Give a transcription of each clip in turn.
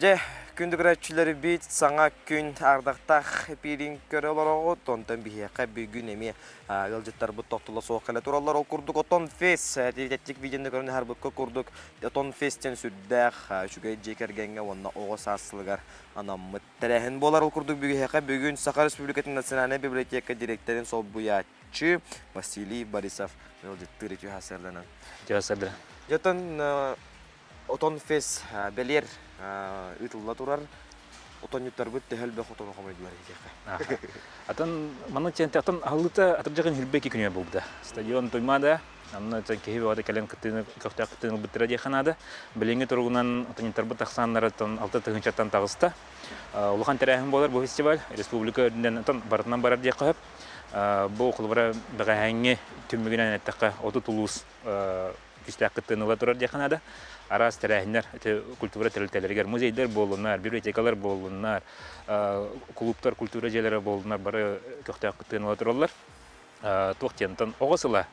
Же күндүгүрөчүлөрү бит саңа күн ардактах пирин көрө олорого тонтон бихека бүгүн эми ылжыттар бу токтуло сооккале тураллар ол курдук отон фес тетик видеоны көрүнө har букка курдук отон фестен сүрдэх шугай жекергенге онна ого саасылыгар анаммыт терехин болар ол курдук бүгүн Саха Республикатын национальная библиотека директорин сол буячы Василий Борисов ылжыттыр ичи хасарланан. Жасады. Жотон отон фес белер ытылла турар отон юттар бут тәһәлбә хотон комайдылар идек. Атын маны тентактан алыта атыржагын хилбеки күнү булды. Стадион туймада, анна кеһи вада кален кытыны кафта кытыны битре диханада. Билинге тургунан отонтар бу таксаннардан алты тыгынчаттан тагыста. Улухан терәһим болар бу фестиваль республика өдүнөн отон барынан барар дия кып. Бу кулбара бәгәһәңге түмүгенән әттәкә оты тулус кистәк кытыныла турар диханада. Арас терәһиннәр, культура терәлтәләргә музейдер болуннар, библиотекалар болуннар, клубтар, культура җәйләре болуннар, бары көктә кытынулар торалар. Токтентан огысыла,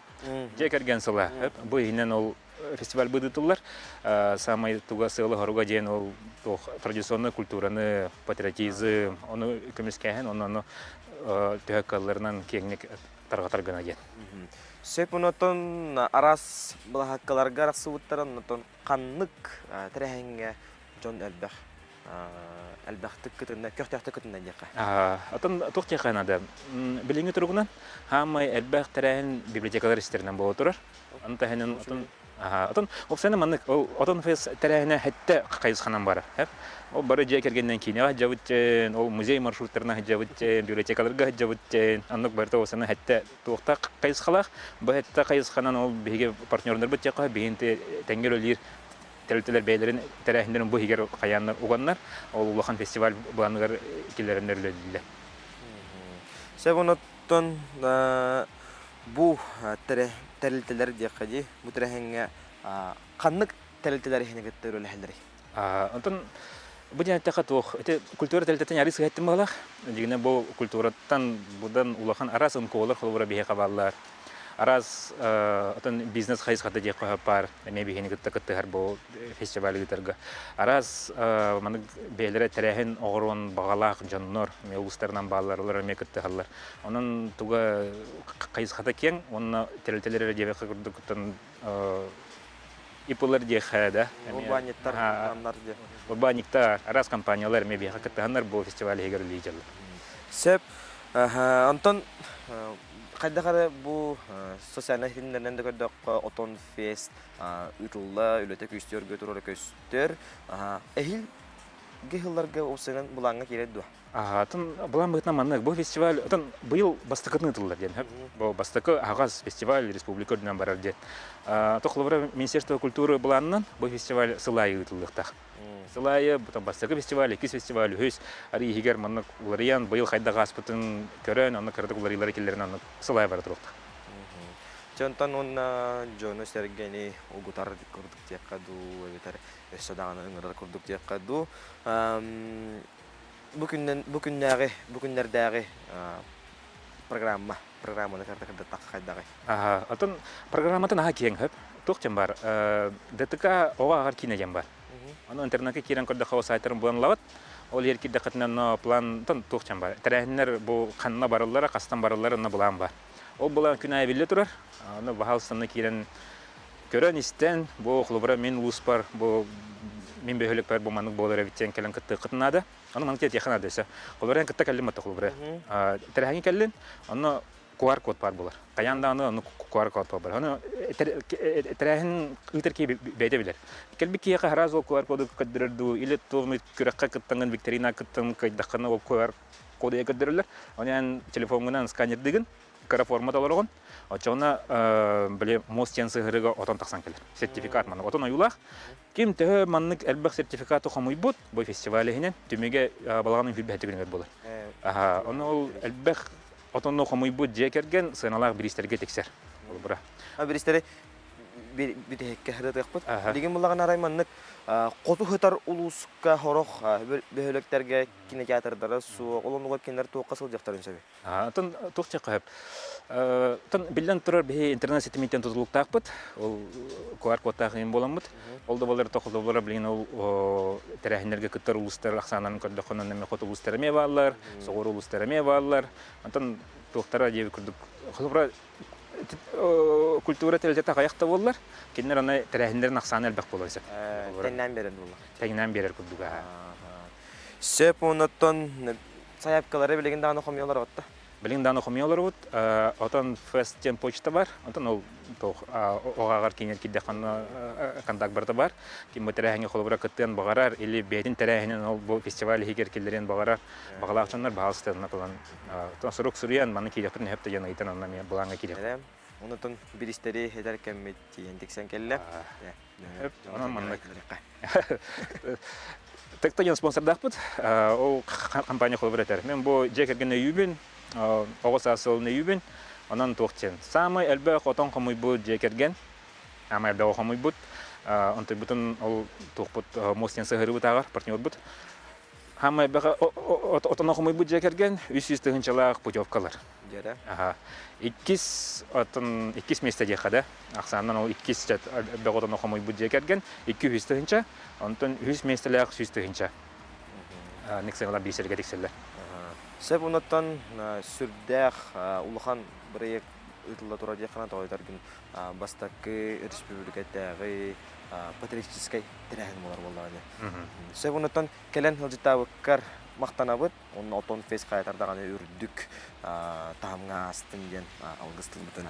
җәкәргән сыла. Бу иннән ул фестиваль булдылар. Самай тугасылы харуга җен ул традиционный культураны, патриотизм, аны көмескәһен, аны төһәккәлләрнән кеңник таргатар гына җен. Сепунотон арас балахаккаларга расыбыттарын отон каннык терәһеңгә Джон Элбәхтик кытында көктәхтә кытында дияка. Атын токтяканада билинге тургунан хамай Элбәх терәһен библиотекалар истернән була турар. Анда һәнен атын опсаны маннык отон фес терәһенә хәтта кайсханан бара. Ол бары җәкергәннән кинә җавытчен, ол музей маршрутларына җавытчен, библиотекаларга җавытчен, аннык барда осаны хәтта тукта кайсхалах, бу хәтта кайсханан ол биге партнерлар бит яка бинте тәңгәләр тәлтәләр бәйләрен терәһендән бу хигәр каяннар уганнар, ол улахан фестиваль буланнар киләреннәр ләдилә. Сәбонотон бу тәлтәләр дияка бу терәһеңгә каннык тәлтәләр һәнәгә төрөләһәләр. Антон бу җәнәттә тух, эте культура тәлтәтен ярыс хәттем балах. Дигәнә бу культураттан будан улахан арасын колар холбара бия кабаллар. Арас атын бизнес хайс хата дия капар, эме бихене кытты һәр бу фестиваль гитәргә. Арас маны бәйләре терәһен огырын багалак җаннар, мелустардан балалар эме кытты халлар. Анын туга кайс хата кең, онны тәлтәләре дия кырдыктан Ипулар дехада. Урбаниктар, арас компаниялар мебия каттаннар бу фестиваль хегер лидер. Сеп Антон кайдагы бу социаль хилдерден дә көрдек отон фест үтүлла үлөтө күстөр götүрөр көстөр. Эхил гехилларга осыган буланга кирәде. Атын булан бытна маннык бу фестиваль атын быел бастыкны тыллар дигән. Бу бастыкы агаз фестиваль республика дигән барар ди. Токлыбыр Министерство культуры буланнан бу фестиваль сылайы тыллыкта. Сылайы бутан бастыкы фестиваль, ике фестиваль хөс ари хигер маннык уларыян быел кайда гаспытын көрән, аны кырды уларылар килләрен аны сылай бар турыкта. Чонтан онна Джоно Сергени угутар курдук тиякаду, ветер эсдаганы ыңгырда курдук тиякаду. Бүгүннәрдәге программаны картакында таккайдагы. Атын программатын кең хөп, токчан бар. ДТК ога агар кинеген бар. Аны интернетке кирен көрдө хава сайттарын булан лават. Ол ерки дакатынан план тан токчан бар. Терәһеннәр бу канна барыллары, кастан барыллары аны булан бар. Ол булан күнә биле турар. Аны баһалсынны кирен көрән истен бу клубра мен луспар бу мен бөһөлөк бар бу манык болар биттен келен кытнады. Аны маңтет яхана десе. Колорен кытта каллым ата клубра. Терәһен келлен, аны QR код бар булар. Каянда аны QR код бар. Аны терәһен үтерки бәйдә билер. Келбики яка хараз ол QR коды каддырды, или томы күрәккә кыттанган викторина кыттым кайдакны ол QR коды каддырылар. Аны телефоннан сканер диген, кара формада аларган. Очона биле мостен сыгырыга отон таксан келер. Сертификат маны отон аюлах. Ким тә маннык Элбәх сертификаты хамый бут бу фестивале түмеге балаганын филбәте күнгәт булыр. Аны ул Элбәх отонны хамый бут җәкергән сыналар биристәргә тексер. Ул бара. Биристәре битеккә хәрәт якпыт. Диген булаган арайманнык коту хытар улуска хорох бөһөлөктәргә кинотеатрдары су олонуга кинер тоқасыл жактарын сәбе. Атын токча кап. Тан билден турар бе интернет сетимиттен тутулуктакпыт. Ол QR кодтагы боламыт. Ол да болар токулда болар билген ол тәрәһинерге кыттар улустар аксанан көрдө конон неме кот улустар эме баллар, согор улустар эме баллар. Антон тоқтара дебі күрдік. Құлыбыра культура тәлетті қаяқта болылар. Кеннер ана тәрәхіндерін ақсаны әлбәк болайсы. Тәңнән берен болар. Тәңнән берер күрдік. Сөп оныттон саяпкалары білеген дағаны қомиялар отты? Білген дағаны қомиялар от. Отан фэстен почта бар. Отан ол оғағар кенер кедде қандақ барды бар. Кем тәрәхінге құлыбыра күттен бағарар, или бәйтін тәрәхінен ол бұл фестивалі хегер келдерен бағарар. Бағалақчанлар бағалыстығына тұлан. Сұрық сүриян, маны кейдеқпін өпті жаны айтан онна мен бұлаңа кейдеқпін. Оныттон бір істері хедер кәмметті ендіксен келі. Онан маннық. Тәкті ген спонсордақ бұд, ол компания қолыбыр әтер. Мен бұл жекерген өйібін, оғыз асылын өйібін, онан тоқтен. Самай әлбәқ отан қомой бұд жекерген, ама әлбәқ қомой бұд. Онтай бұтын ол тоқ бұд мостен сығыры бұд ағар, партнер бұд. Ама әлбәқ отан қомой бұд жекерген, 300 тығыншалақ путевкалар. Иккис месте жекады. Ақсаннан ол иккис әлбәқ отан қомой бұд жекерген, 200 тығынша. Онтон 100 местелек 100 тыгынча. Никсеңлар бисерге тикселлер. Сөп оныттан сүрдәқ улахан бірек ұтылда тұра дейқана тауайдаргын бастақы республикаттағы патриотическай тірәғін болар болағаны. Сөп оныттан кәлін ұлжыта өккар мақтанабыд, оның отон фейс қайатардағаны үрдік тағымға астын ден алғыстыл бұтын.